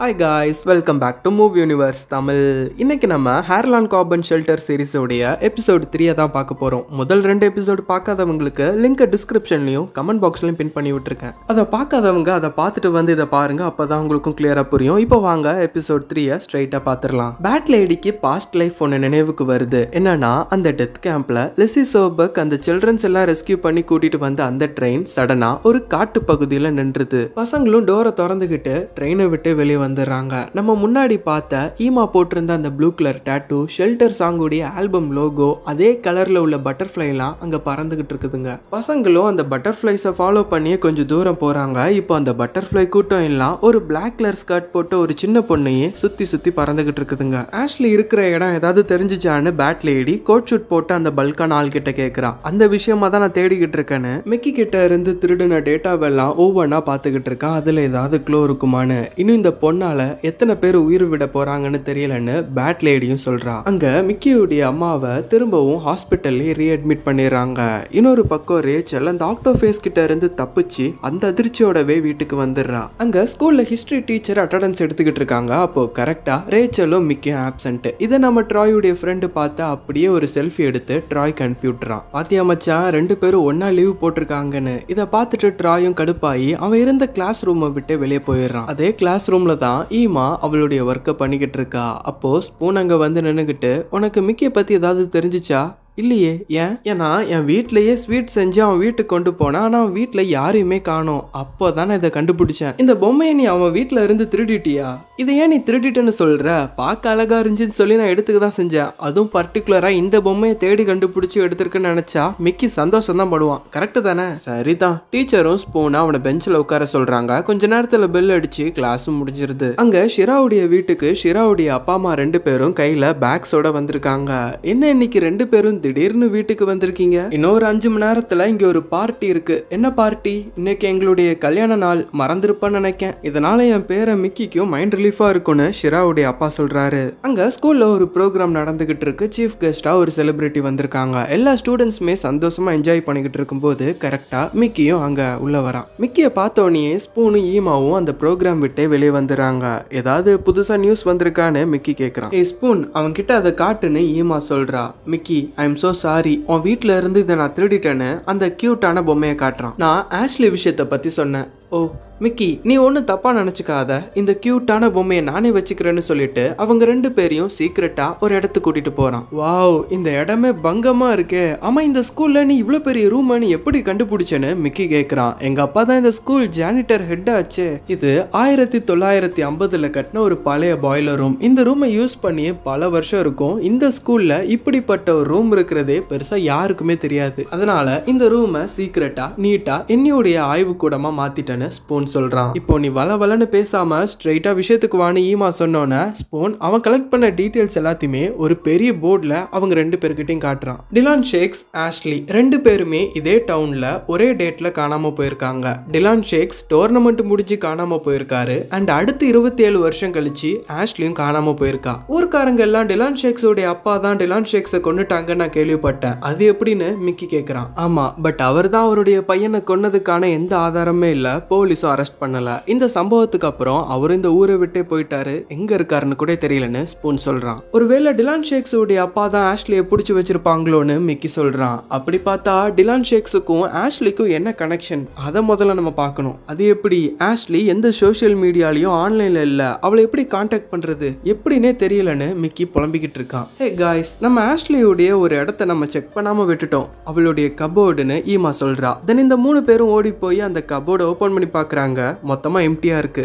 Hi guys, welcome back to Move Universe Tamil. இன்னைக்கு நம்ம ஹேர்லான் carbon shelter சீரிஸோடைய episode 3 தான் பார்க்க போறோம். முதல் 2 எபிசோடு பார்க்காதவங்களுக்கு லிங்க் டிஸ்கிரிப்ஷன்லயும் கமெண்ட் பாக்ஸ்லயும் பின் பண்ணி விட்டுருக்கேன். அதை பார்க்காதவங்க அதை பார்த்துட்டு வந்து இதை பாருங்க, அப்பதான் உங்களுக்கும் கிளியரா புரியும். இப்போ வாங்க எபிசோட் 3 ஸ்ட்ரைட்டா பார்த்துடலாம். பேட் லேடிக்கு பாஸ்ட் லைஃப் ஒன்று நினைவுக்கு வருது. என்னன்னா அந்த டெத் கேம்ப்ல லெசி சோபக் அந்த சில்ட்ரன்ஸ் எல்லாம் ரெஸ்கியூ பண்ணி கூட்டிட்டு வந்த அந்த ட்ரெயின் சடனா ஒரு காட்டு பகுதியில நின்றுது. பசங்களும் டோரை திறந்துகிட்டு ட்ரெயினை விட்டு வெளியே வந்துடுறாங்க. நம்ம முன்னாடி பார்த்த ஈமா போட்டிருந்த அந்த ப்ளூ கலர் டாட்டூ, ஷெல்டர் சாங்குடைய ஆல்பம் லோகோ, அதே கலர்ல உள்ள பட்டர்ஃப்ளை எல்லாம் அங்க பறந்துகிட்டு இருக்குதுங்க. பசங்களும் அந்த பட்டர்ஃப்ளைஸை ஃபாலோ பண்ணி கொஞ்சம் தூரம் போறாங்க. இப்போ அந்த பட்டர்ஃப்ளை கூட்டம் எல்லாம் ஒரு பிளாக் கலர் ஸ்கர்ட் போட்டு ஒரு சின்ன பொண்ணையே சுத்தி சுத்தி பறந்துகிட்டு இருக்குதுங்க. ஆஷ்லி இருக்கிற இடம் ஏதாவது தெரிஞ்சுச்சான்னு பேட் லேடி கோட் ஷூட் போட்டு அந்த பல்கான ஆள் கிட்ட கேட்கிறான். அந்த விஷயமா தான் நான் தேடிக்கிட்டு இருக்கேன்னு மிக்கி கிட்ட இருந்து திருடின டேட்டாவெல்லாம் ஒவ்வொன்னா பார்த்துக்கிட்டு இருக்கான். அதுல ஏதாவது க்ளோ இருக்குமான்னு. இன்னும் இந்த பொண்ணால எத்தனை பேர் உயிர் விட போறாங்கன்னு தெரியலன்னு பேட் லேடியும் சொல்றா. அங்க மிக்கியுடைய அம்மாவை திரும்பவும் ஹாஸ்பிட்டல்ல ரீஅட்மிட் பண்ணிடுறாங்க. இன்னொரு பக்கம் ரேச்சல் அந்த ஆக்டோஃபேஸ் கிட்ட இருந்து தப்பிச்சு அந்த அதிர்ச்சியோடவே வீட்டுக்கு வந்துடுறா. அங்க ஸ்கூல்ல ஹிஸ்டரி டீச்சர் அட்டெண்டன்ஸ் எடுத்துக்கிட்டு இருக்காங்க. அப்போ கரெக்டா ரேச்சலும் மிக்கியும் ஆப்சென்ட். இதை நம்ம ட்ராயுடைய ஃப்ரெண்டு பார்த்து அப்படியே ஒரு செல்ஃபி எடுத்து ட்ராய்க்கு அனுப்பிவிட்டுறான். பாத்தியா மச்சான், 2 பேரும் ஒன்னா லீவ் போட்டிருக்காங்கன்னு. இதை பார்த்துட்டு ட்ராயும் கடுப்பாயி அவன் இருந்த கிளாஸ் ரூமை விட்டு வெளியே போயிடுறான். அதே கிளாஸ் ரூம்ல தான் ஈமா அவளுடைய ஒர்க்கை பண்ணிக்கிட்டு இருக்கா. அப்போ ஸ்பூன் அங்க வந்து நின்னுகிட்டு, உனக்கு மிக்கிய பத்தி ஏதாவது தெரிஞ்சிச்சா? இல்லையே. ஏன்னா என் வீட்லயே ஸ்வீட் செஞ்சு அவன் வீட்டுக்கு கொண்டு போனா, ஆனா அவன் வீட்டுல யாரையுமே காணோம். அப்போதான் இதை கண்டுபிடிச்சேன். இந்த பொம்மையை நீ அவன் வீட்டுல இருந்து திருடிட்டியா? இதை ஏன் நீ திருடிட்டேன்னு சொல்ற? பார்க்க அழகா இருந்துச்சுன்னு சொல்லி நான் எடுத்துக்க தான் செஞ்சேன். அதுவும் பர்டிகுலரா இந்த பொம்மையை தேடி கண்டுபிடிச்சு எடுத்திருக்குன்னு நினைச்சா மிக்கி சந்தோஷம் தான் படுவான். கரெக்டு தானே? சரிதான். டீச்சரும் ஸ்பூனை அவனை பெஞ்சில் உட்கார சொல்றாங்க. கொஞ்ச நேரத்துல பெல் அடிச்சு கிளாஸும் முடிஞ்சிருது. அங்க ஷிராவுடைய வீட்டுக்கு ஷிராவுடைய அப்பா அம்மா 2 பேரும் கையில பேக்ஸோட வந்திருக்காங்க. என்ன இன்னைக்கு 2 பேரும் திடீர்னு வீட்டுக்கு வந்திருக்கீங்க? இன்னொரு 5 மணி நேரத்துல இங்க ஒரு பார்ட்டி இருக்கு. என்ன பார்ட்டி? இன்னைக்கு எங்களுடைய கல்யாண நாள். மறந்துருப்பான்னு நினைக்கேன். இதனால என் பேரை மிக்கிக்கும் மைண்ட் ரிலீஃபா இருக்கும்னு ஷிராவுடைய அப்பா சொல்றாரு. அங்க ஸ்கூல்ல ஒரு ப்ரோக்ராம் நடந்துகிட்டு இருக்கு. சீஃப் கெஸ்டா ஒரு செலிபிரிட்டி வந்திருக்காங்க. எல்லா ஸ்டூடெண்ட்ஸுமே சந்தோஷமா என்ஜாய் பண்ணிக்கிட்டு இருக்கும்போது கரெக்டா மிக்கியும் அங்க உள்ள வரான். மிக்கிய பார்த்தோன்னே ஸ்பூனும் ஈமாவும் அந்த ப்ரோக்ராம் விட்டே வெளியே வந்துடுறாங்க. ஏதாவது புதுசா நியூஸ் வந்திருக்கான்னு மிக்கி கேட்கறான். ஏ ஸ்பூன், அவன் கிட்ட அதை காட்டுன்னு ஈமா சொல்றா. மிக்கி, ஐம் சோ சாரி, உன் வீட்டுல இருந்து இதை நான் திருடிட்டேன்னு அந்த கியூட்டான பொம்மையை காட்டுறான். நான் ஆஷ்லி விஷயத்தை பத்தி சொன்னேன். ஓ மிக்கி, நீ ஒன்றும் தப்பா நினைச்சுக்காத, இந்த கியூட்டான பொம்மையை நானே வச்சுக்கிறேன்னு சொல்லிட்டு அவங்க 2 பேரையும் சீக்கிரட்டா ஒரு இடத்துக்கு கூட்டிட்டு போறான். வாவ், இந்த இடமே பங்கமா இருக்கே. ஆமா, இந்த ஸ்கூல்ல நீ இவ்வளவு பெரிய ரூம் எப்படி கண்டுபிடிச்சேன்னு மிக்கி கேட்கிறான். எங்க அப்பா தான் இந்த ஸ்கூல் ஜானிட்டர் ஹெட் ஆச்சு. இது 1950ல கட்டின ஒரு பழைய பாய்லர் ரூம். இந்த ரூமை யூஸ் பண்ணி பல வருஷம் இருக்கும். இந்த ஸ்கூல்ல இப்படிப்பட்ட ஒரு ரூம் இருக்கிறதே பெருசா யாருக்குமே தெரியாது. அதனால இந்த ரூமை சீக்கிரட்டா நீட்டா என்னுடைய ஆய்வு கூடமா மாத்திட்டேன்னு ஸ்பூன் சொல்றான். இப்போ நீ வளவலன்னு பேசாம ஸ்ட்ரைட்டா விஷயத்துக்கு வான்னு ஈமா சொன்னோன்னே ஸ்பூன் அவன் கலெக்ட் பண்ண டீடைல்ஸ் எல்லாத்தையுமே ஒரு பெரிய போர்ட்ல அவங்க 2 பேர்கிட்டையும் காட்டுறான். டிலான் ஷேக்ஸ், ஆஷ்லி 2 பேருமே இதே டவுன்ல ஒரே டேட்ல காணாம போயிருக்காங்க. டிலான் ஷேக்ஸ் டோர்னமெண்ட் முடிஞ்சு காணாம போயிருக்காரு. அண்ட் அடுத்து 27 வருஷம் கழிச்சு ஆஷ்லியும் காணாம போயிருக்கா. ஊர்க்காரங்க எல்லாம் டிலான் ஷேக்ஸோட அப்பா தான் டிலான் ஷேக்ஸை கொன்னுட்டாங்கன்னு நான் கேள்விப்பட்டேன். அது எப்படின்னு மிக்கி கேட்கிறான். ஆமா, பட் அவர் தான் அவருடைய பையனை கொன்னதுக்கான எந்த ஆதாரமே இல்ல. போலீஸும் அரெஸ்ட் பண்ணல. இந்த சம்பவத்துக்கு அப்புறம் அவர் இந்த ஊரை விட்டே போயிட்டாரு. எங்க இருக்காருன்னு கூட தெரியலன்னு ஸ்பூன் சொல்றான். ஒருவேளை டிலான் ஷேக்ஸ் உடைய அப்பா தான் ஆஷ்லியை பிடிச்சி வச்சிருப்பாங்களோன்னு மிக்கி சொல்றான். அப்படி பார்த்தா டிலான் ஷேக்ஸுக்கும் ஆஷ்லிக்கும் என்ன கனெக்ஷன், அதை முதல்ல நம்ம பார்க்கணும். அது எப்படி? ஆஷ்லி எந்த சோசியல் மீடியாலையும் ஆன்லைன்ல இல்ல. அவளை எப்படி கான்டாக்ட் பண்றது எப்படின்னே தெரியலன்னு மிக்கி புலம்பிக்கிட்டு இருக்கான். ஹே காய்ஸ், நம்ம ஆஷ்லியுடைய ஒரு இடத்த நம்ம செக் பண்ணாம விட்டுட்டோம். அவளுடைய கபோர்டுன்னு ஈமா சொல்றா. தென் இந்த 3 பேரும் ஓடி போய் அந்த கபோர்டை ஓபன் பண்ணி பாக்குறாங்க. மொத்தமா எம்டியா இருக்கு.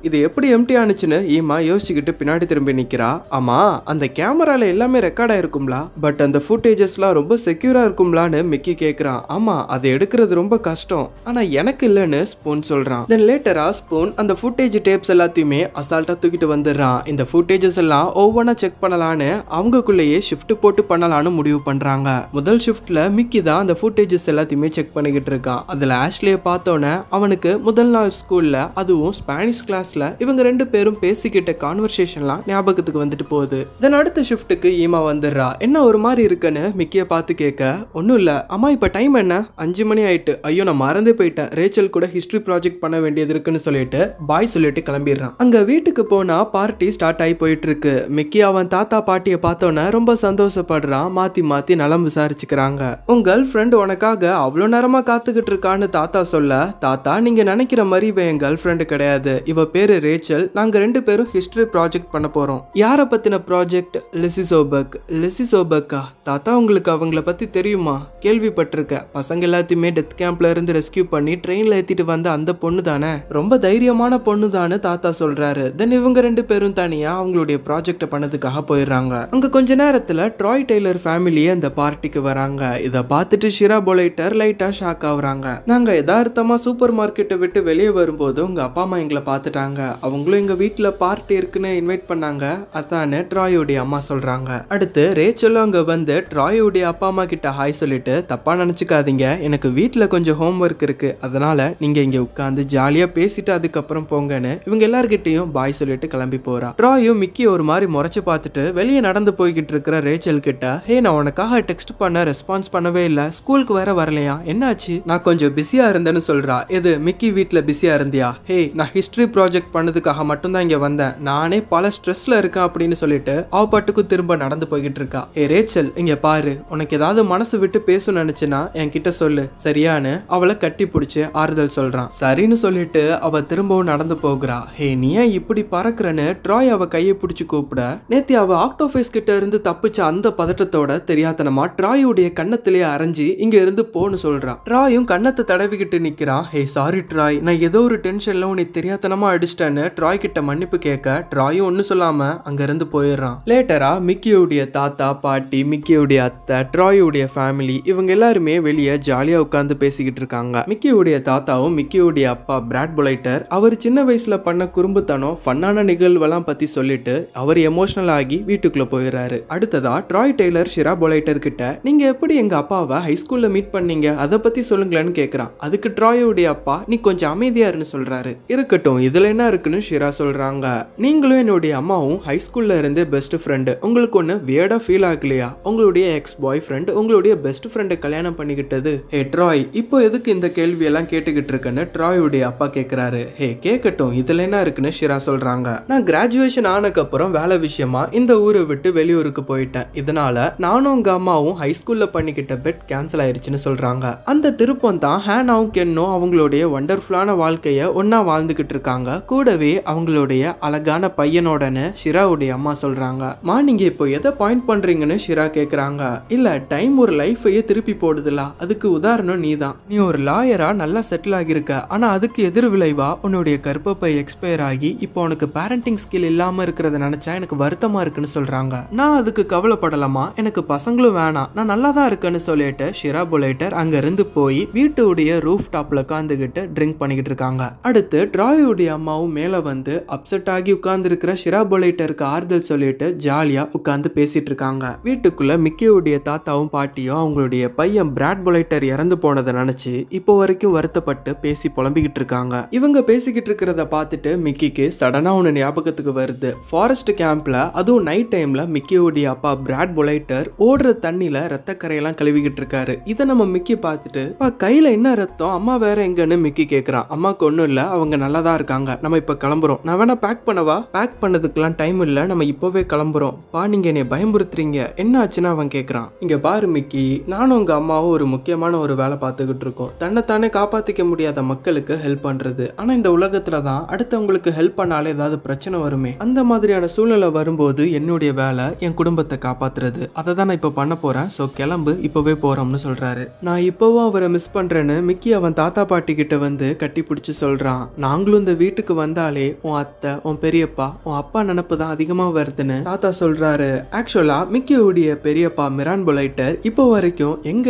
இது எப்படி எம்டி ஆனிச்சுன்னு ஈமா யோசிச்சுக்கிட்டு பின்னாடி திரும்பி நிக்கிறா. ஆமா, அந்த கேமரால எல்லாமே ரெக்கார்ட் ஆயிருக்கும்லா, பட் அந்த ஃபுட்டேஜஸ்லாம் ரொம்ப செக்யூரா இருக்கும்லான்னு மிக்கி கேக்குறான். ஆமா, அதை எடுக்கிறது ரொம்ப கஷ்டம், ஆனா எனக்கு இல்லன்னு ஸ்பூன் சொல்றான். தென் லேட்டரா ஸ்பூன் அந்த ஃபுட்டேஜ் டேப்ஸ் எல்லாத்தையுமே அசால்ட்டா தூக்கிட்டு வந்துடுறான். இந்த ஃபுட்டேஜஸ் எல்லாம் ஒவ்வொன்னா செக் பண்ணலான்னு அவங்களுக்குள்ளேயே ஷிஃப்ட் போட்டு பண்ணலான்னு முடிவு பண்றாங்க. முதல் ஷிஃப்ட்ல மிக்கி தான் அந்த ஃபுட்டேஜஸ் எல்லாத்தையுமே செக் பண்ணிக்கிட்டு இருக்கான். அதுல ஆஷ்லியை பார்த்தோன்னே அவனுக்கு முதல் நாள் நாள் ஸ்கூல்ல அதுவும் ஸ்பானிஷ் கிளாஸ்ல இவங்க ரெண்டு பேரும் பேசிக்கிட்ட கான்வர்சேஷன்லாம் ஞாபகத்துக்கு வந்துட்டு போகுது. தென் அடுத்த ஷிஃப்ட்டுக்கு ஈமா வந்துடுறா. என்ன ஒரு மாதிரி இருக்குன்னு மிக்கிய பார்த்து கேட்க, ஒன்றும் இல்லை அம்மா இப்போ டைம் என்ன 5 மணி ஆயிட்டு, ஐயோ நான் மறந்தே போயிட்டேன், ரேச்சல் கூட ஹிஸ்டரி ப்ராஜெக்ட் பண்ண வேண்டியது இருக்குன்னு சொல்லிட்டு பாய் சொல்லிட்டு கிளம்பிடுறான். அங்க வீட்டுக்கு போனா பார்ட்டி ஸ்டார்ட் ஆகி போயிட்டு இருக்கு. மிக்கி அவன் தாத்தா பாட்டியை பார்த்தோன்னே ரொம்ப சந்தோஷப்படுறான். மாத்தி மாத்தி நலம் விசாரிச்சுக்கிறாங்க. உன் கேர்ள் ஃப்ரெண்ட் உனக்காக அவ்வளோ நேரமா காத்துக்கிட்டு இருக்கான்னு தாத்தா சொல்ல, தாத்தா நீங்க நினைக்கிற மாதிரி இவ என் கேர்ள் ஃப்ரெண்டு கிடையாது, இவ பேரு ரேச்சல், நாங்க 2 பேரும் ஹிஸ்டரி ப்ராஜெக்ட் பண்ண போறோம். யாரை பத்தின ப்ராஜெக்ட்? லிசி சோபர்க். லிசி சோபர்க்கா? தாத்தா உங்களுக்கு அவங்கள பத்தி தெரியுமா? கேள்விப்பட்டிருக்க, பசங்க எல்லாத்தையுமே டெத் கேம்ப்ல இருந்து ரெஸ்கியூ பண்ணி ட்ரெயின்ல ஏத்திட்டு வந்த அந்த பொண்ணு தானே, ரொம்ப தைரியமான பொண்ணு தானே தாத்தா சொல்றாரு. தென் இவங்க 2 பேரும் தனியா அவங்களுடைய ப்ராஜெக்ட பண்ணதுக்காக போயிடுறாங்க. அங்க கொஞ்ச நேரத்துல ட்ராய் டெய்லர் ஃபேமிலி அந்த பார்ட்டிக்கு வராங்க. இத பார்த்துட்டு ஷிரா பொலைட்டர் லைட்டா ஷாக் ஆகுறாங்க. நாங்க யதார்த்தமா சூப்பர் மார்க்கெட்டை விட்டு வெளியே வரும்போது உங்க அப்பா அம்மா எங்களை பார்த்துட்டாங்க, அவங்களும் எங்க வீட்டுல பார்ட்டி இருக்குன்னு இன்வைட் பண்ணாங்க, அதானே ட்ராயோடைய அம்மா சொல்றாங்க. அடுத்து ரேச்சலும் அங்க வந்து ட்ராயோடைய அப்பா அம்மா கிட்ட ஹாய் சொல்லிட்டு, தப்பா நினைச்சுக்காதீங்க, எனக்கு வீட்டுல கொஞ்சம் ஹோம் ஒர்க் இருக்கு, அதனால நீங்க இங்க உட்காந்து ஜாலியா பேசிட்டு அதுக்கப்புறம் போங்கன்னு இவங்க எல்லார்கிட்டையும் பாய் சொல்லிட்டு கிளம்பி போறா. ட்ராயும் மிக்கி ஒரு மாதிரி முறைச்சு பார்த்துட்டு வெளியே நடந்து போய்கிட்டு இருக்கிற ரேச்சல் கிட்ட, ஹே நான் உனக்காக டெக்ஸ்ட் பண்ண ரெஸ்பான்ஸ் பண்ணவே இல்லை, ஸ்கூலுக்கு வேற வரலையா, என்னாச்சு? நான் கொஞ்சம் பிஸியா இருந்தேன்னு சொல்றா. எது மிக்கி வீட்டுல பிஸியா இருந்தியா? ஹே நான் ஹிஸ்டரி ப்ராஜெக்ட் பண்ணதுக்காக மட்டும்தான் இங்க வந்தேன், நானே பல ஸ்ட்ரெஸ்ல இருக்கேன் அப்படின்னு சொல்லிட்டு அவ பாட்டுக்கு திரும்ப நடந்து போய்கிட்டு இருக்கா. ஹே ரேச்சல் இங்க பாரு, உனக்கு ஏதாவது மனசு விட்டு பேசணும்னு நினைச்சுன்னா என்கிட்ட சொல்லு சரியான்னு அவளை கட்டி பிடிச்சு ஆறுதல் சொல்றான். சரின்னு சொல்லிட்டு அவ திரும்பவும் நடந்து போகிறா. ஹே நீ ஏன் இப்படி பறக்குறன்னு ட்ராய் அவ கையை பிடிச்சு கூப்பிட, நேத்தி அவ ஆக்டோபஸ் கிட்ட இருந்து தப்பிச்ச அந்த பதட்டத்தோட தெரியாதனமா ட்ராயுடைய கண்ணத்திலேயே அரைஞ்சி இங்க இருந்து போன்னு சொல்றான். ட்ராயும் கண்ணத்தை தடவிக்கிட்டு நிக்கிறான். ஹே சாரி ட்ராய், நான் ஏதோ ஒரு டென்ஷன்ல உன்னை தெரியாதனமா அடிச்சிட்டேன்னு ட்ராய் கிட்ட மன்னிப்பு கேட்க, ட்ராயும் ஒன்னும் சொல்லாம அங்க இருந்து போயிடுறான். லேட்டரா மிக்கியோடைய தாத்தா பாட்டி, மிக்கியோடைய அத்தை, ட்ராயுடைய ஃபேமிலி இவங்க எல்லாருமே வெளியே ஜாலியா உட்கார்ந்து பேசிக்கிட்டு இருக்காங்க. மிக்கியோடைய தாத்தாவும் மிக்கியோடைய அப்பா பிராட் பொலைட்டர் அவர் சின்ன வயசுல பண்ண குறும்புத்தனம் ஃபன்னான நிகழ்வெல்லாம் பத்தி சொல்லிட்டு அவர் எமோஷனல் ஆகி வீட்டுக்குள்ள போயிடுறாரு. அடுத்ததா ட்ராய் டெய்லர் ஷிரா பொலைட்டர் கிட்ட, நீங்க எப்படி எங்க அப்பாவை ஹைஸ்கூல்ல மீட் பண்ணீங்க அதை பத்தி சொல்லுங்களேன்னு கேக்குறான். அதுக்கு ட்ராயோடைய அப்பா, நீ கொஞ்சம் அமைதியா இருன்னு சொல்றாரு. இருக்கட்டும் இதுல என்ன இருக்குன்னு ஷிரா சொல்றாங்க. நீங்களும் என்னுடைய அம்மாவும் ஹைஸ்கூல்ல இருந்தே பெஸ்ட் ஃப்ரெண்டு, உங்களுக்கு ஒண்ணு வியர்டா ஃபீல் ஆகலையா? உங்களுடைய எக்ஸ் பாய் ஃப்ரெண்ட் உங்களுடைய பெஸ்ட் ஃப்ரெண்டை கல்யாணம் பண்ணிக்கிட்டது. ஹே ட்ராய் இப்போ எதுக்கு இந்த கேள்வி எல்லாம் கேட்டுக்கிட்டு இருக்குன்னு ட்ராயோடைய அப்பா கேக்குறாரு. ஹே கேட்கட்டும் இதுல என்ன இருக்குன்னு ஷிரா சொல்றாங்க. நான் கிராஜுவேஷன் ஆனக்கு அப்புறம் வேலை விஷயமா இந்த ஊரை விட்டு வெளியூருக்கு போயிட்டேன், இதனால நானும் உங்க அம்மாவும் ஹைஸ்கூல்ல பண்ணிக்கிட்ட பெட் கேன்சல் ஆயிருச்சுன்னு சொல்றாங்க. அந்த திருப்பம் தான் ஹேனாவும் கென்னும் அவங்களுடைய வண்டர்ஃபுல்லான வாழ்க்கைய ஒன்னா வாழ்ந்துகிட்டு இருக்காங்க, கூடவே அவங்களுடைய அழகான பையனோடன்னு ஷிராவுடைய அம்மா சொல்றாங்க. மா நீங்க இப்போ எதை பாயிண்ட் பண்றீங்கன்னு ஷிரா கேக்குறாங்க. இல்ல டைம் ஒரு லைஃபையே திருப்பி போடுதுல, அதுக்கு உதாரணம் நீதான். நீ ஒரு லாயரா நல்லா செட்டில் ஆகியிருக்க, ஆனா அதுக்கு எதிர் விளைவா உன்னுடைய கர்ப்பப்பை எக்ஸ்பயர் ஆகி இப்போ உனக்கு பேரண்டிங் ஸ்கில் இல்லாம இருக்கிறத நினைச்சா எனக்கு வருத்தமா இருக்குன்னு சொல்றாங்க. நான் அதுக்கு கவலைப்படலாமா, எனக்கு பசங்களும் வேணாம், நான் நல்லா தான் இருக்கேன்னு சொல்லிட்டு ஷிரா பொலைட்டர் அங்க இருந்து போய் வீட்டுடைய ரூஃப் டாப்ல உட்காந்துக்கிட்டு ட்ரிங்க் பண்ணிக்கிட்டு இருக்காங்க. அடுத்து ட்ராயுடைய அம்மாவும் மேல வந்து அப்செட் ஆகி உட்கார்ந்து இருக்கிற ஷிரா பொலைட்டருக்கு ஆறுதல் சொல்லிட்டு ஜாலியா உட்கார்ந்து பேசிட்டு இருக்காங்க. வீட்டுக்குள்ள மிக்கியோடைய தாத்தாவும் பாட்டியும் அவங்களுடைய பையன் பிராட் பொலைட்டர் இறந்து போனதை நினைச்சு இப்போ வரைக்கும் வருத்தப்பட்டு பேசி புலம்பிக்கிட்டு இருக்காங்க. இவங்க பேசிக்கிட்டு இருக்கிறத பார்த்துட்டு மிக்கிக்கு சடனா ஒன்னு ஞாபகத்துக்கு வருது. ஃபாரஸ்ட் கேம்ப்ல அதுவும் நைட் டைம்ல மிக்கியோடைய அப்பா பிராட் பொலைட்டர் ஓடுற தண்ணியில ரத்த கரையெல்லாம் கழுவிக்கிட்டு இருக்காரு. இதை நம்ம மிக்கி பார்த்துட்டு, கையில என்ன ரத்தம், அம்மா வேற எங்கன்னு மிக்கி கேக்குறான். அம்மாக்கு ஒன்றும் இல்லை, அவங்க நல்லா தான் இருக்காங்க, நம்ம இப்போ கிளம்புறோம், நான் வேணா பேக் பண்ணவா? பேக் பண்ணதுக்கெல்லாம் டைம் இல்லை, நம்ம இப்போவே கிளம்புறோம். பா நீங்க என்னை பயமுறுத்துறீங்க, என்ன ஆச்சுன்னு அவன் கேட்குறான். இங்க பாரு மிக்கி, நானும் உங்க அம்மாவும் ஒரு முக்கியமான ஒரு வேலை பார்த்துக்கிட்டு இருக்கோம், தன்னைத்தானே காப்பாற்றிக்க முடியாத மக்களுக்கு ஹெல்ப் பண்றது. ஆனா இந்த உலகத்துல தான் அடுத்தவங்களுக்கு ஹெல்ப் பண்ணாலே ஏதாவது பிரச்சனை வருமே, அந்த மாதிரியான சூழ்நிலை வரும்போது என்னுடைய வேலை என் குடும்பத்தை காப்பாத்துறது, அதை தான் நான் இப்போ பண்ண போறேன், ஸோ கிளம்பு இப்போவே போறோம்னு சொல்றாரு. நான் இப்போவும் அவரை மிஸ் பண்றேன்னு மிக்கி அவன் தாத்தா பாட்டி கிட்ட வந்து கட்டி பிடிச்சு சொல்றான். நாங்களும் இந்த வீட்டுக்கு வந்தாலே உன் அத்தை, உன் பெரியப்பா, உன் அப்பா நினப்பு தான் அதிகமா வருதுன்னு தாத்தா சொல்றாரு. ஆக்சுவலா மிக்கியோடைய பெரியப்பா மிரான் பொலைட்டர் இப்போ வரைக்கும் எங்க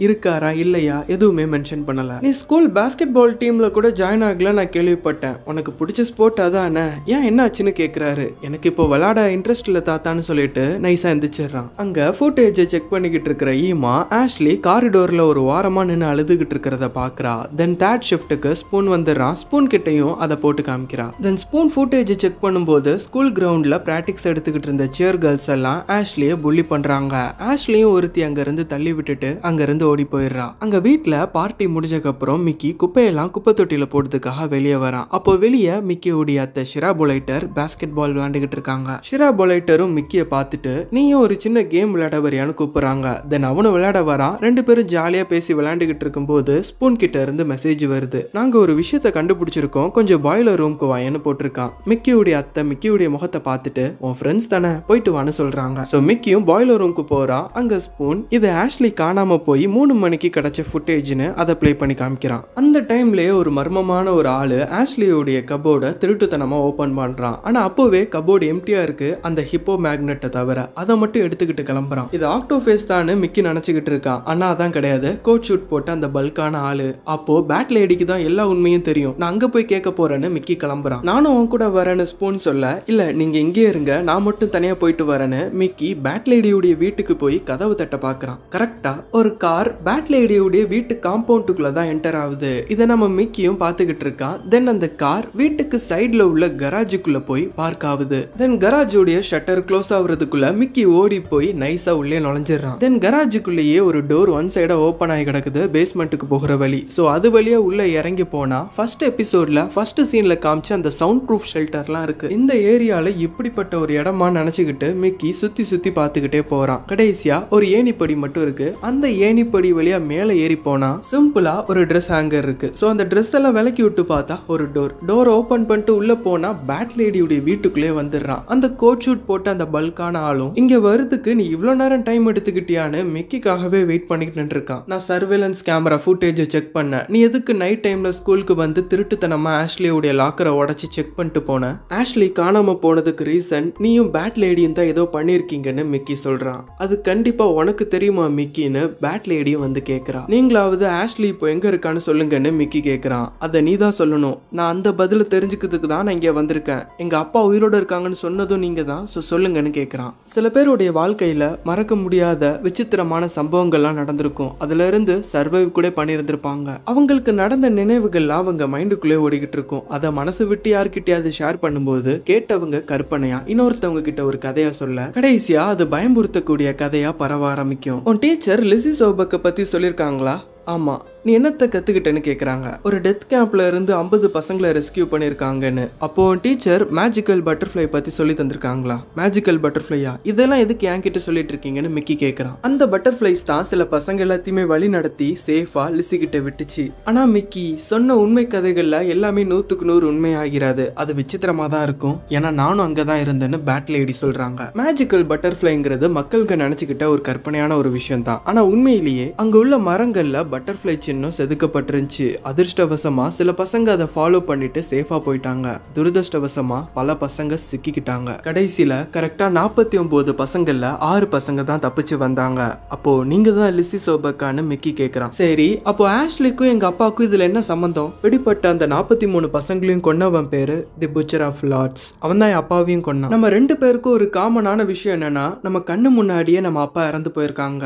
இருக்காரா இல்லையா எதுவுமே மென்ஷன் பண்ணல. நீ ஸ்கூல் பாஸ்கெட் பால் டீம்ல கூட ஜாயின் ஆகல நான் கேள்விப்பட்டேன், உனக்கு பிடிச்ச ஸ்போர்ட் அதானே, ஏன் என்ன ஆச்சுன்னு கேக்குறாரு. எனக்கு இப்போ விளையாட இன்ட்ரெஸ்ட் இல்ல தாத்தான்னு சொல்லிட்டு நைஸா எந்திரிச்சிடறான். அங்க ஃபுட்டேஜை செக் பண்ணிக்கிட்டு இருக்கிற ஈமா ஆஷ்லி காரிடோர்ல ஒரு வாரமா நின்று அழுதுகிட்டு இருக்கிறத பாக்குறா. தென் தேர்ட் ஷிஃப்ட்டுக்கு ஸ்பூன் வந்துடுறான். ஸ்பூன் கிட்டையும் அதை போட்டு காமிக்கிறான். தென் ஸ்பூன் ஃபுட்டேஜ் செக் பண்ணும்போது ஸ்கூல் கிரவுண்ட்ல பிராக்டிக்ஸ் எடுத்துக்கிட்டு இருந்த சியர் கேர்ள்ஸ் எல்லாம் ஆஷ்லியை புள்ளி பண்றாங்க. ஆஷ்லியும் ஒருத்தி அங்க இருந்து தள்ளி விட்டுட்டு அங்க இருந்து ஓடி போயிடுறா. அங்க வீட்டுல பார்ட்டி முடிஞ்சதுக்கு அப்புறம் மிக்கி குப்பையெல்லாம் குப்பை தொட்டியில போடுறதுக்காக வெளியே வரான். அப்போ வெளியே மிக்கியோடைய அத்தை ஷிரா பொலைட்டர் பாஸ்கெட் பால் விளையாண்டுகிட்டு இருக்காங்க. ஷிரா பொலைட்டரும் மிக்கியை பார்த்துட்டு நீயும் ஒரு சின்ன கேம் விளையாட வரியான்னு கூப்பிடுறாங்க. தென் அவனும் விளையாட வரான். ரெண்டு பேரும் ஜாலியா பேசி விளையாண்டுகிட்டு இருக்கும்போது ஸ்பூன் கிட்ட இருந்து மெசேஜ் வருது. நாங்க ஒரு விஷயத்தை கண்டுபிடிச்சிருக்கோம், கொஞ்சம் பாய்லர் ரூம்க்கு வாயன்னு போட்டிருக்கான். மிக்கியோடைய அத்தை மிக்கியோடைய முகத்தை பார்த்துட்டு உன் ஃப்ரெண்ட்ஸ் தானே போயிட்டு வான்னு சொல்றாங்க. சோ மிக்கியும் பாய்லர் ரூம்க்கு போறா. அங்க ஸ்பூன் இது ஆஷ்லி காணாம போய் 3 மணிக்கு கிடைச்ச ஃபுட்டேஜ்னு அதை பிளே பண்ணி காமிக்கிறான். அந்த டைம்லயே ஒரு மர்மமான ஒரு ஆளு ஆஷ்லியோடைய கபோர்டை திருட்டுத்தனமா ஓபன் பண்றான். ஆனா அப்போவே கபோர்டு எம்டியா இருக்கு, அந்த ஹிப்போ மேக்னெட்டை தவிர அதை மட்டும் எடுத்துக்கிட்டு கிளம்புறான். இது ஆக்டோஃபேஸ் தான் மிக்கி நினைச்சுக்கிட்டு இருக்கான். ஆனா அதான் கிடையாது, கோட் ஷூட் போட்டு அந்த பல்கான ஆளு. அப்போ பேட் லேடிக்கு தான் எல்லா உண்மையும் தெரியும், நான் அங்க போய் கேட்க போறேன்னு மிக்கி கிளம்புறான். நானும் அவன் கூட வரேன்னு ஸ்பூன் சொல்ல, இல்ல நீங்க இங்கே இருங்க நான் மட்டும் தனியா போயிட்டு வரேன்னு மிக்கி பேட் லேடியுடைய வீட்டுக்கு போய் கதவு தட்ட பாக்குறான். கரெக்டா ஒரு கார் பேட் லேடியுடைய வீட்டு காம்பவுண்டுக்குள்ள தான் என்டர் ஆகுது. இதை நம்ம மிக்கியும் பாத்துக்கிட்டு இருக்கான். தென் அந்த கார் வீட்டுக்கு சைட்ல உள்ள கராஜுக்குள்ள போய் பார்க் ஆகுது. தென் கராஜுடைய ஷட்டர் க்ளோஸ் ஆகுறதுக்குள்ள மிக்கி ஓடி போய் நைஸா உள்ளே நுழைஞ்சிடறான். தென் கராஜுக்குள்ளேயே ஒரு டோர் ஒன் சைடா ஓபன் ஆகி கிடக்குது, பேஸ்மெண்ட்டுக்கு போகிற வழி. சோ அது வழியா உள்ள இறங்கி போனா ஃபர்ஸ்ட் எபிசோட்ல ஃபர்ஸ்ட் சீன்ல காமிச்ச அந்த சவுண்ட் ப்ரூஃப் ஷெல்டர்லாம் இருக்கு. இந்த ஏரியால இப்படிப்பட்ட ஒரு இடமா நினைச்சுக்கிட்டு மிக்கி சுத்தி சுத்தி பார்த்துக்கிட்டே போறான். கடைசியா ஒரு ஏணிப்படி மட்டும் இருக்கு. அந்த ஏணிப்படி வழியா மேல ஏறி போனா சிம்பிளா ஒரு ட்ரெஸ் ஹேங்கர் இருக்கு. சோ அந்த ட்ரெஸ் எல்லாம் விலக்கி விட்டு பார்த்தா ஒரு டோர் ஓபன் பண்ணிட்டு உள்ள போனா பேட் லேடியுடைய வீட்டுக்குள்ளே வந்துடுறான். அந்த கோட் ஷூட் போட்டு அந்த பல்கான ஆளும் இங்க வருதுக்கு நீ இவ்வளவு நேரம் டைம் எடுத்துக்கிட்டியான்னு மிக்கிக்காகவே வெயிட் பண்ணிக்கிட்டு இருக்கான். நான் சர்வேலன்ஸ் கேமரா ஃபுட்டேஜ் செக் பண்ண, நீ எதுக்கு நைட் டைம்ல ஸ்கூலுக்கு வந்து திருட்டுத்தனமா ஆஷ்லியோடைய லாக்கரை உடைச்சு செக் பண்ணிட்டு போன? ஆஷ்லி காணாம போனதுக்கு ரீசன் நீயும் பேட் லேடியும் தான் ஏதோ பண்ணிருக்கீங்கன்னு மிக்கி சொல்றான். அது கண்டிப்பா உனக்கு தெரியுமா மிக்கின்னு பேட் லேடியும் வந்து கேக்குறா. நீங்களாவது ஆஷ்லி இப்போ எங்க இருக்கான்னு சொல்லுங்கன்னு மிக்கி கேக்குறான். அதை நீ தான் சொல்லணும், நான் அந்த பதில தெரிஞ்சுக்கிறதுக்கு தான் நான் இங்க வந்திருக்கேன். எங்க அப்பா உயிரோட இருக்காங்கன்னு சொன்னதும் நீங்க தான், சொல்லுங்கன்னு கேக்குறான். சில பேருடைய வாழ்க்கையில மறக்க முடியாத விசித்திரமான சம்பவங்கள்லாம் நடந்திருக்கும். அதுல இருந்து சர்வைவ் கூட பண்ணியிருந்திருப்பாங்க. அவங்களுக்கு நடந்த நினைவுகள்லாம் அவங்க மைண்டுக்குள்ளே ஓடிக்கிட்டு இருக்கும். அதை மனசு விட்டு யார்கிட்டயாவது ஷேர் பண்ணும்போது கேட்டவங்க கற்பனையா இன்னொருத்தவங்க கிட்ட ஒரு கதையா சொல்ல கடைசியா அது பயமுறுத்தக்கூடிய கதையா பரவ ஆரம்பிக்கும். உன் டீச்சர் லிசி சோபக்க பத்தி சொல்லிருக்காங்களா? ஆமா. நீ என்னத்தை கத்துக்கிட்டேன்னு கேக்குறாங்க. ஒரு டெத் கேம்ப்ல இருந்து 50 பசங்களை ரெஸ்கியூ பண்ணிருக்காங்கன்னு. அப்போ டீச்சர் மேஜிக்கல் பட்டர்ஃப்ளை பத்தி சொல்லி தந்திருக்காங்களா? மேஜிக்கல் பட்டர்ஃப்ளையா? இதெல்லாம் எதுக்கு என்கிட்ட சொல்லிட்டு இருக்கீங்கன்னு மிக்கி கேக்குறான். அந்த பட்டர்ஃப்ளைஸ் தான் சில பசங்க எல்லாத்தையுமே வழி நடத்தி சேஃபா லிசி கிட்ட விட்டுச்சு. ஆனா மிக்கி சொன்ன உண்மை கதைகள்ல எல்லாமே 100க்கு 100 உண்மை ஆகிறாது. அது விசித்திரமா தான் இருக்கும். ஏன்னா நானும் அங்கதான் இருந்தேன்னு பேட் லேடி சொல்றாங்க. மேஜிக்கல் பட்டர்ஃப்ளைங்கிறது மக்களுக்கு நினைச்சுக்கிட்ட ஒரு கற்பனையான ஒரு விஷயம் தான். ஆனா உண்மையிலேயே அங்க உள்ள மரங்கள்ல பட்டர்ஃப்ளை சின்னம் செதுக்கப்பட்டிருந்துச்சு. அதிர்ஷ்டவசமா சில பசங்க அதை ஃபாலோ பண்ணிட்டு சேஃபா போயிட்டாங்க. துரதிர்ஷ்டவசமா பல பசங்க சிக்கிக்கிட்டாங்க. கடைசியில கரெக்டா 49 பசங்கள்ல 6 பசங்க தான் தப்பிச்சு வந்தாங்க. அப்போ நீங்க தான் லிசி சோபக்கான்னு மிக்கி கேக்குறான். சரி, அப்போ ஆஷ்லிக்கும் எங்க அப்பாவுக்கும் இதுல என்ன சம்பந்தம்? வெடிப்பட்ட அந்த 43 பசங்களையும் கொன்னவன் பேரு தி புச்சர் ஆஃப் லார்ட்ஸ். அவன் தான் என் அப்பாவையும் கொன்னான். நம்ம 2 பேருக்கும் ஒரு காமனான விஷயம் என்னன்னா, நம்ம கண்ணு முன்னாடியே நம்ம அப்பா இறந்து போயிருக்காங்க.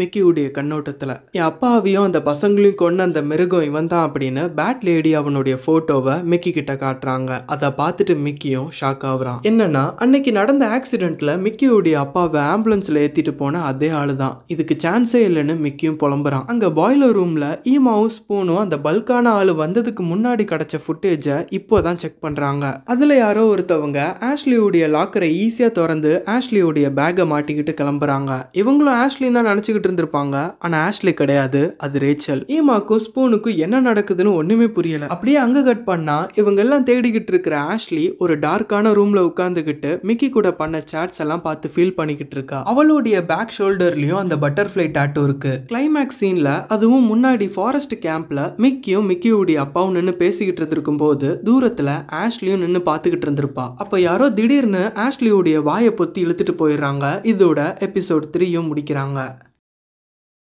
மிக்கியுடைய கண்ணோட்டத்துல என் அப்பாவையும் அந்த பசங்களையும் கொண்டு அந்த மிருகம் இவன் தான் அப்படின்னு பேட் லேடி அவனுடைய போட்டோவை மிக்கி கிட்ட காட்டுறாங்க. அதை பார்த்துட்டு மிக்கியும் ஷாக் ஆகுறான். என்னன்னா அன்னைக்கு நடந்த ஆக்சிடென்ட்ல மிக்கியுடைய அப்பாவை ஆம்புலன்ஸ்ல ஏத்திட்டு போன அதே ஆளுதான். இதுக்கு சான்ஸே இல்லைன்னு மிக்கியும் புலம்புறான். அங்க பாய்லர் ரூம்ல ஈமாவும் ஸ்பூனும் அந்த பல்கான ஆளு வந்ததுக்கு முன்னாடி கிடைச்ச ஃபுட்டேஜ இப்போதான் செக் பண்றாங்க. அதுல யாரோ ஒருத்தவங்க ஆஷ்லியோடைய லாக்கரை ஈஸியா திறந்து ஆஷ்லியோடைய பேக்கை மாட்டிக்கிட்டு கிளம்புறாங்க. இவங்களும் ஆஷ்லி தான் நினைச்சுக்கிட்டு இருந்திருப்பாங்க. ஆனா ஆஷ்லி கிடையாது, அது ரேச்சல். ஈமாக்கும் ஸ்பூனுக்கும் என்ன நடக்குதுன்னு ஒண்ணுமே புரியல. அப்படியே அங்க கட் பண்ணா இவங்க எல்லாம் தேடிக்கிட்டு இருக்கிற ஆஷ்லி ஒரு டார்க்கான ரூம்ல உட்கார்ந்துகிட்டு மிக்கி கூட பண்ண சாட்ஸ் எல்லாம் பார்த்து ஃபீல் பண்ணிக்கிட்டு இருக்கா. அவளுடைய பேக் ஷோல்டர்லயும் அந்த பட்டர்ஃப்ளை டாட்டூ இருக்கு. கிளைமேக்ஸ் சீன்ல அதுவும் முன்னாடி ஃபாரஸ்ட் கேம்ப்ல மிக்கியுடைய அப்பாவும் நின்னு பேசிக்கிட்டு இருந்திருக்கும் போது தூரத்துல ஆஷ்லியும் நின்னு பாத்துக்கிட்டு இருந்திருப்பா. அப்ப யாரோ திடீர்னு ஆஷ்லியுடைய வாயை பொத்தி இழுத்துட்டு போயிடுறாங்க. இதோட எபிசோட் 3 முடிக்கிறாங்க.